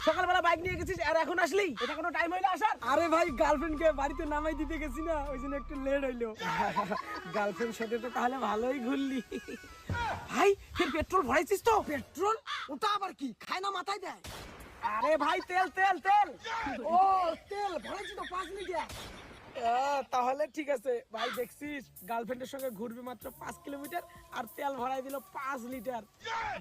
সকালবেলা বাইক নিয়ে গেছিস আর এখন আসলি? এটা কোনো টাইম হইলো আসার? আরে ভাই গার্লফ্রেন্ড কে বাড়িতে নামাই দিতে গেছি না, ওই জন্য একটু লেট হইলো। গার্লফ্রেন্ড সাথে তো তাহলে ভালোই ঘুরলি। ভাই ফির পেট্রোল ভরাইছিস তো? পেট্রোল? ওটা আবার কি, খায় না মাথায় দেয়? আরে ভাই তেল তেল তেল। ও তেল ভরেছি তো 5 লিটার। তাহলে ঠিক আছে ভাই। দেখছিস গার্লফ্রেন্ডের সঙ্গে ঘুরবি মাত্র 5 কিলোমিটার আর তেল ভরাই দিল 5 লিটার।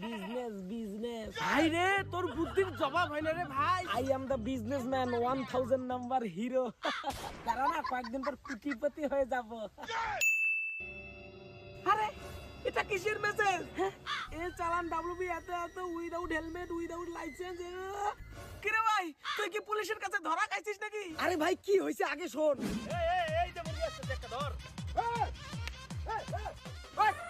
Business business. ভাই রে তোর বুদ্ধির জবাব হয় না রে ভাই। I am the businessman 1000 number hero. দাঁড়া না, কয়েকদিন পর কোটিপতি হয়ে যাব। আরে এটা কিসের মেসেজ? এ চালান ডাব্লিউবি এত এত উইদাউট হেলমেট উইদাউট লাইসেন্স। কিরে ভাই তুই কি পুলিশের কাছে ধরা খাইছিস নাকি? আরে ভাই কি হয়েছে আগে শোন।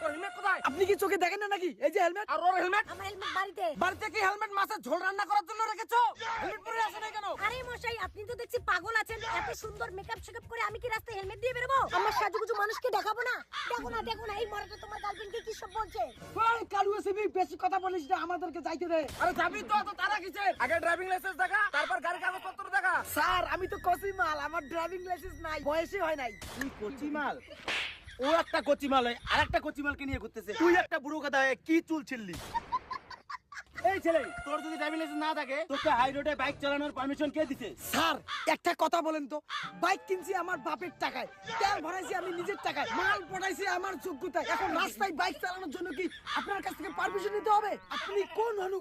তোর হেলমেট কোথায়? আপনি কি চোখে দেখেন না নাকি? এই যে হেলমেট। আর ওর হেলমেট? আমার হেলমেট বাড়িতে। বাড়িতে কি হেলমেট মাছের ঝোল রান্না করার জন্য রেখেছো? হেলমেট পরে আসে না কেন? আরে মশাই আপনি তো দেখছি পাগল আছেন। এত সুন্দর মেকআপ শেকআপ করে আমি কি রাস্তায় হেলমেট দিয়ে বেরোবো? আমার সাজুগুজু মানুষকে দেখাবো না? দেখো না এই মরাটা তোমার গার্লফ্রেন্ডকে কি সব বলছে? ভাই কালু এসবি বেশি কথা বলিস না, আমাদেরকে যাইতে দে। আরে যাবি তো, এত তারা কিসের? আগে ড্রাইভিং লাইসেন্স দেখা, তারপর গাড়ির কাগজপত্র দেখা। স্যার আমি তো কচিমাল, আমার ড্রাইভিং লাইসেন্স নাই, বয়সই হয় নাই। তুই কচিমাল, ও একটা কচিমাল হয় আর একটা কচিমালকে নিয়ে ঘুরতেছে। তুই একটা বুড়ো কথা হয়ে কি চুল ছিললি? এই ছেলে, তোর যদি ড্রাইভিং লাইসেন্স না থাকে তোকে হাই রোডে বাইক চালানোর পারমিশন কে দিছে? স্যার একটা কথা বলেন তো, বাইক কিনছি আমার বাপের টাকায়, তেল ভরাইছি আমি নিজের টাকায়, মাল পটাইছি আমার যোগ্যতায়, এখন রাস্তায় বাইক চালানোর জন্য কি আপনার কাছ থেকে পারমিশন নিতে হবে? আপনি কোন হনু?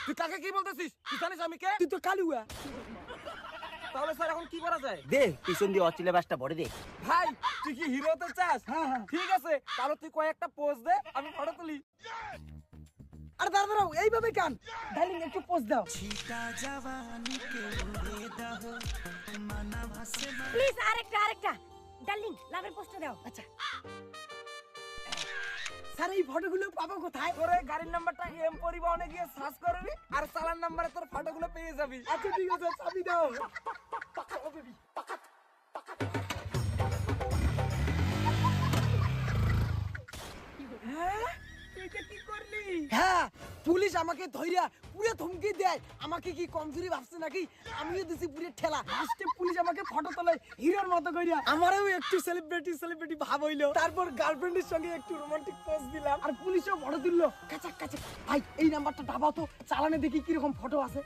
তুই কাকে কি বলতেছিস? তুই জানিস আমি কে? তুই তো কালুয়া। তাহলে স্যার এখন কি করা যায়? দে পিছন দিয়ে অচিলে বাসটা ভরে দে। ভাই তুই কি হিরো হতে চাস? হ্যাঁ, হ্যাঁ। ঠিক আছে তাহলে তুই কয়েকটা পোজ দে, আমি ফটো তুলি। আরে দাঁড়াও এইভাবে কেন? ডার্লিং একটু পোজ দাও। প্লিজ আরেকটা ডার্লিং লাভের পোস্টটা দাও। আচ্ছা স্যার এই ফটোগুলো পাবো কোথায়? তোর এই গাড়ির নাম্বারটা এম পরিবহনে গিয়ে সার্চ করবি আর চালান নাম্বারে তোর ফটোগুলো পেয়ে যাবি। আচ্ছা ঠিক আছে, চাবি দাও। হ্যাঁ তুই কি করলি? হ্যাঁ পুলিশ আমাকে ধইরা পুরো ধমকি দেয়, আমাকে কি কমজোরি ভাবছে নাকি? আমিও দিছি পুরো ঠেলা। লাস্টে পুলিশ আমাকে ফটো তোলে হিরোর মতো কইরা, আমারও একটু সেলিব্রিটি ভাব হইলো। তারপর গার্লফ্রেন্ডের সঙ্গে একটু রোমান্টিক পোজ দিলাম আর পুলিশও ফটো তুললো। কাচাক কাচাক। ভাই এই নাম্বারটা দাবাও তো, চালানে দেখি কি রকম ফটো আছে।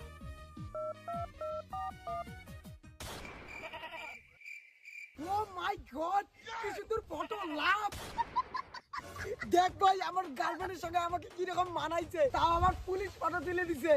ও মাই গড কি সুন্দর ফটো, লাভ। দেখ ভাই আমার গার্লফ্রেন্ডের সঙ্গে আমাকে কি রকম মানাইছে, তাও আমার পুলিশ ফটো তুলে দিছে।